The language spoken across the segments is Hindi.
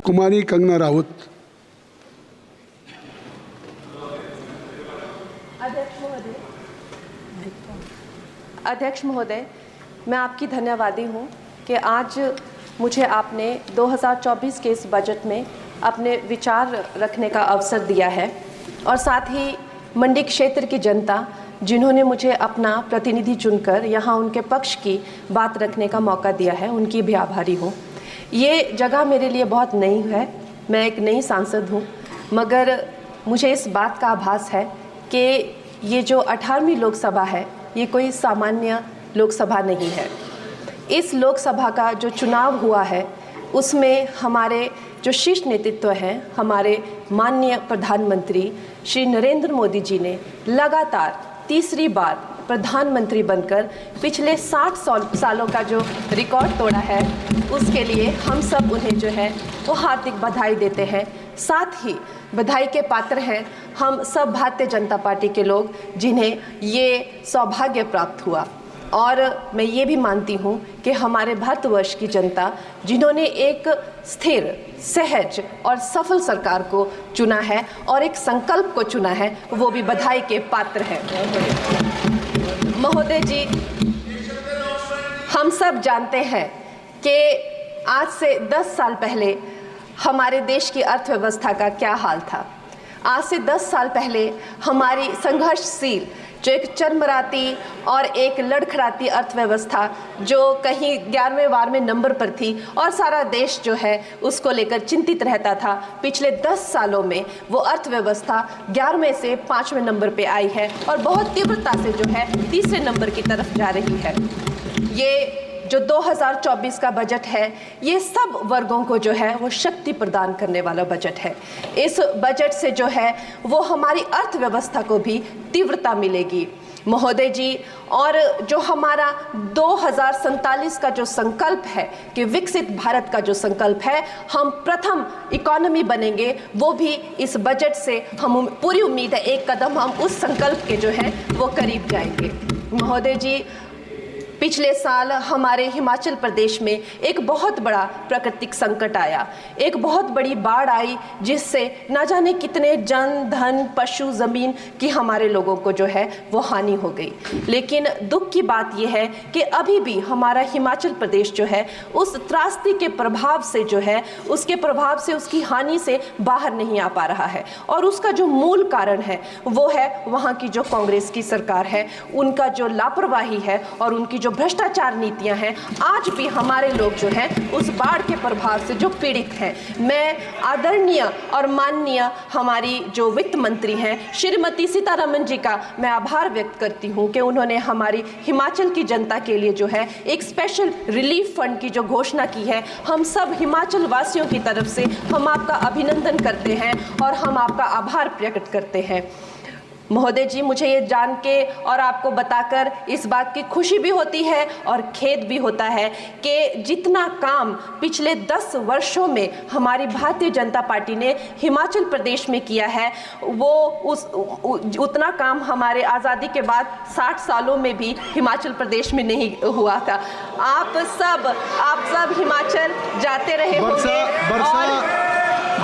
कुमारी कंगना राउत। अध्यक्ष महोदय, मैं आपकी धन्यवादी हूँ कि आज मुझे आपने 2024 के इस बजट में अपने विचार रखने का अवसर दिया है और साथ ही मंडी क्षेत्र की जनता जिन्होंने मुझे अपना प्रतिनिधि चुनकर यहाँ उनके पक्ष की बात रखने का मौका दिया है, उनकी भी आभारी हूँ। ये जगह मेरे लिए बहुत नई है, मैं एक नई सांसद हूँ, मगर मुझे इस बात का आभास है कि ये जो 18वीं लोकसभा है ये कोई सामान्य लोकसभा नहीं है। इस लोकसभा का जो चुनाव हुआ है उसमें हमारे जो शीर्ष नेतृत्व हैं, हमारे माननीय प्रधानमंत्री श्री नरेंद्र मोदी जी ने लगातार तीसरी बार प्रधानमंत्री बनकर पिछले 60 सालों का जो रिकॉर्ड तोड़ा है, उसके लिए हम सब उन्हें जो है वो हार्दिक बधाई देते हैं। साथ ही बधाई के पात्र हैं हम सब भारतीय जनता पार्टी के लोग जिन्हें ये सौभाग्य प्राप्त हुआ। और मैं ये भी मानती हूँ कि हमारे भारतवर्ष की जनता जिन्होंने एक स्थिर, सहज और सफल सरकार को चुना है और एक संकल्प को चुना है, वो भी बधाई के पात्र हैं। महोदय जी, हम सब जानते हैं कि आज से 10 साल पहले हमारे देश की अर्थव्यवस्था का क्या हाल था। आज से 10 साल पहले हमारी संघर्षशील जो एक चरमराती और एक लड़खड़ाती अर्थव्यवस्था जो कहीं 11वें-12वें नंबर पर थी और सारा देश जो है उसको लेकर चिंतित रहता था, पिछले 10 सालों में वो अर्थव्यवस्था 11वें से 5वें नंबर पे आई है और बहुत तीव्रता से जो है तीसरे नंबर की तरफ जा रही है। ये जो 2024 का बजट है ये सब वर्गों को जो है वो शक्ति प्रदान करने वाला बजट है। इस बजट से जो है वो हमारी अर्थव्यवस्था को भी तीव्रता मिलेगी महोदय जी। और जो हमारा 2047 का जो संकल्प है कि विकसित भारत का जो संकल्प है, हम प्रथम इकोनॉमी बनेंगे, वो भी इस बजट से हम पूरी उम्मीद है एक कदम हम उस संकल्प के जो है वो करीब जाएंगे। महोदय जी, पिछले साल हमारे हिमाचल प्रदेश में एक बहुत बड़ा प्राकृतिक संकट आया, एक बहुत बड़ी बाढ़ आई जिससे ना जाने कितने जन, धन, पशु, ज़मीन की हमारे लोगों को जो है वो हानि हो गई। लेकिन दुख की बात यह है कि अभी भी हमारा हिमाचल प्रदेश जो है उस त्रासदी के प्रभाव से जो है उसके प्रभाव से, उसकी हानि से बाहर नहीं आ पा रहा है। और उसका जो मूल कारण है वो है वहाँ की जो कांग्रेस की सरकार है, उनका जो लापरवाही है और उनकी जो भ्रष्टाचार नीतियां हैं। आज भी हमारे लोग जो हैं उस बाढ़ के प्रभाव से जो पीड़ित हैं। मैं आदरणीय और माननीय हमारी जो वित्त मंत्री हैं श्रीमती सीतारमण जी का मैं आभार व्यक्त करती हूं कि उन्होंने हमारी हिमाचल की जनता के लिए जो है एक स्पेशल रिलीफ फंड की जो घोषणा की है। हम सब हिमाचल वासियों की तरफ से हम आपका अभिनंदन करते हैं और हम आपका आभार प्रकट करते हैं। महोदय जी, मुझे ये जान के और आपको बताकर इस बात की खुशी भी होती है और खेद भी होता है कि जितना काम पिछले 10 वर्षों में हमारी भारतीय जनता पार्टी ने हिमाचल प्रदेश में किया है वो उतना काम हमारे आज़ादी के बाद 60 सालों में भी हिमाचल प्रदेश में नहीं हुआ था। आप सब हिमाचल जाते रहे होंगे।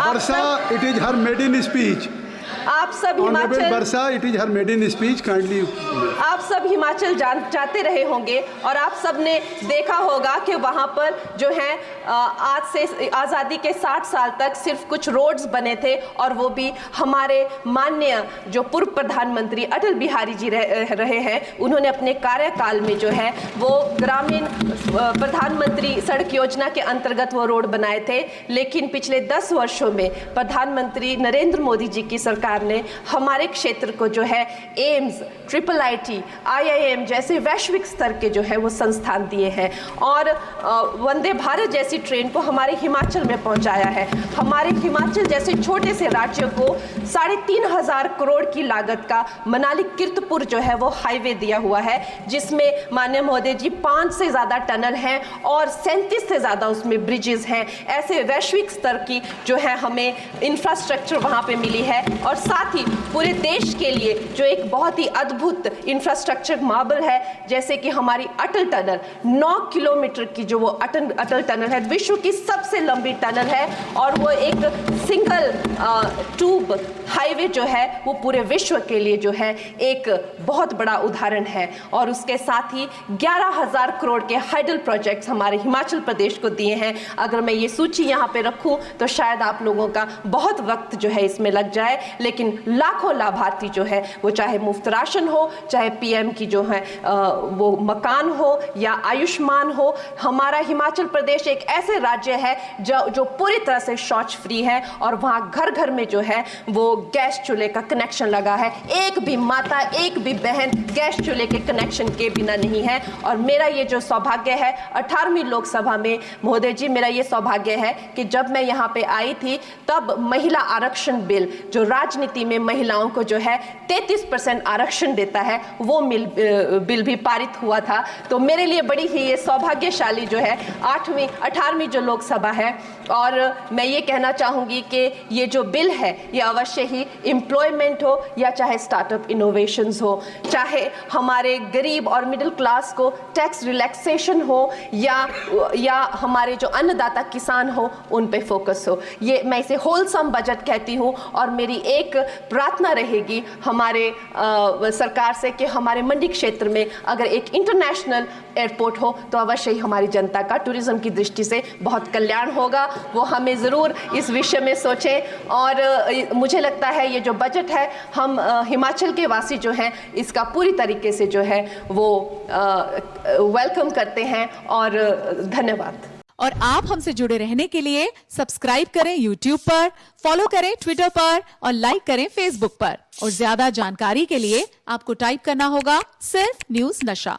वर्षा, it is her maiden speech. आप सब Himachal Varsha, it is her maiden speech, kindly. आप सब हिमाचल जाते रहे होंगे और आप सब ने देखा होगा कि वहाँ पर जो है आज से आज़ादी के 60 साल तक सिर्फ कुछ रोड्स बने थे और वो भी हमारे माननीय जो पूर्व प्रधानमंत्री अटल बिहारी जी रहे हैं, उन्होंने अपने कार्यकाल में जो है वो ग्रामीण प्रधानमंत्री सड़क योजना के अंतर्गत वो रोड बनाए थे। लेकिन पिछले 10 वर्षों में प्रधानमंत्री नरेंद्र मोदी जी की सरकार ने हमारे क्षेत्र को जो है एम्स, IIIT, IIM जैसे वैश्विक स्तर के जो है वो संस्थान दिए हैं और वंदे भारत जैसी ट्रेन को हमारे हिमाचल में पहुंचाया है। हमारे हिमाचल जैसे छोटे से राज्य को 3,500 करोड़ की लागत का मनाली कीर्तपुर जो है वो हाईवे दिया हुआ है, जिसमें माननीय महोदय जी 5 से ज़्यादा टनल हैं और 37 से ज़्यादा उसमें ब्रिजेस हैं। ऐसे वैश्विक स्तर की जो है हमें इंफ्रास्ट्रक्चर वहाँ पे मिली है और साथ ही पूरे देश के लिए जो एक बहुत ही अद्भुत इंफ्रास्ट्रक्चर मार्बल है, जैसे कि हमारी अटल टनल 9 किलोमीटर की जो वो अटल टनल है, विश्व की सबसे लंबी टनल है और वो एक सिंगल ट्यूब हाईवे जो है वो पूरे विश्व के लिए जो है एक बहुत बड़ा उदाहरण है। और उसके साथ ही 11,000 करोड़ के हाइडल प्रोजेक्ट्स हमारे हिमाचल प्रदेश को दिए हैं। अगर मैं ये सूची यहाँ पे रखूँ तो शायद आप लोगों का बहुत वक्त जो है इसमें लग जाए, लेकिन लाखों लाभार्थी जो है वो चाहे मुफ्त राशन हो, चाहे पीएम की जो है वो मकान हो या आयुष्मान हो। हमारा हिमाचल प्रदेश एक ऐसे राज्य है जो पूरी तरह से शौच फ्री है और वहाँ घर घर में जो है वो गैस चूल्हे का कनेक्शन लगा है। एक भी माता, एक भी बहन गैस चूल्हे के कनेक्शन के बिना नहीं है। और मेरा ये जो सौभाग्य है 18वीं लोकसभा में, महोदय जी, मेरा ये सौभाग्य है कि जब मैं यहाँ पे आई थी तब महिला आरक्षण बिल जो राजनीति में महिलाओं को जो है 33% आरक्षण देता है, वो बिल भी पारित हुआ था। तो मेरे लिए बड़ी ही ये सौभाग्यशाली जो है 18वीं जो लोकसभा है। और मैं ये कहना चाहूँगी कि ये जो बिल है ये अवश्य ही एम्प्लॉयमेंट हो या चाहे स्टार्टअप इनोवेशंस हो, चाहे हमारे गरीब और मिडिल क्लास को टैक्स रिलैक्सेशन हो या हमारे जो अन्नदाता किसान हो उन पे फोकस हो। ये मैं इसे होलसम बजट कहती हूँ। और मेरी एक प्रार्थना रहेगी हमारे सरकार से कि हमारे मंडी क्षेत्र में अगर एक इंटरनेशनल एयरपोर्ट हो तो अवश्य ही हमारी जनता का टूरिज्म की दृष्टि से बहुत कल्याण होगा। वो हमें ज़रूर इस विषय में सोचें। और मुझे लगता है ये जो बजट है हम हिमाचल के वासी जो हैं इसका पूरी तरीके से जो है वो वेलकम करते हैं। और धन्यवाद। और आप हमसे जुड़े रहने के लिए सब्सक्राइब करें YouTube पर, फॉलो करें Twitter पर और लाइक करें Facebook पर। और ज्यादा जानकारी के लिए आपको टाइप करना होगा सिर्फ न्यूज़ नशा।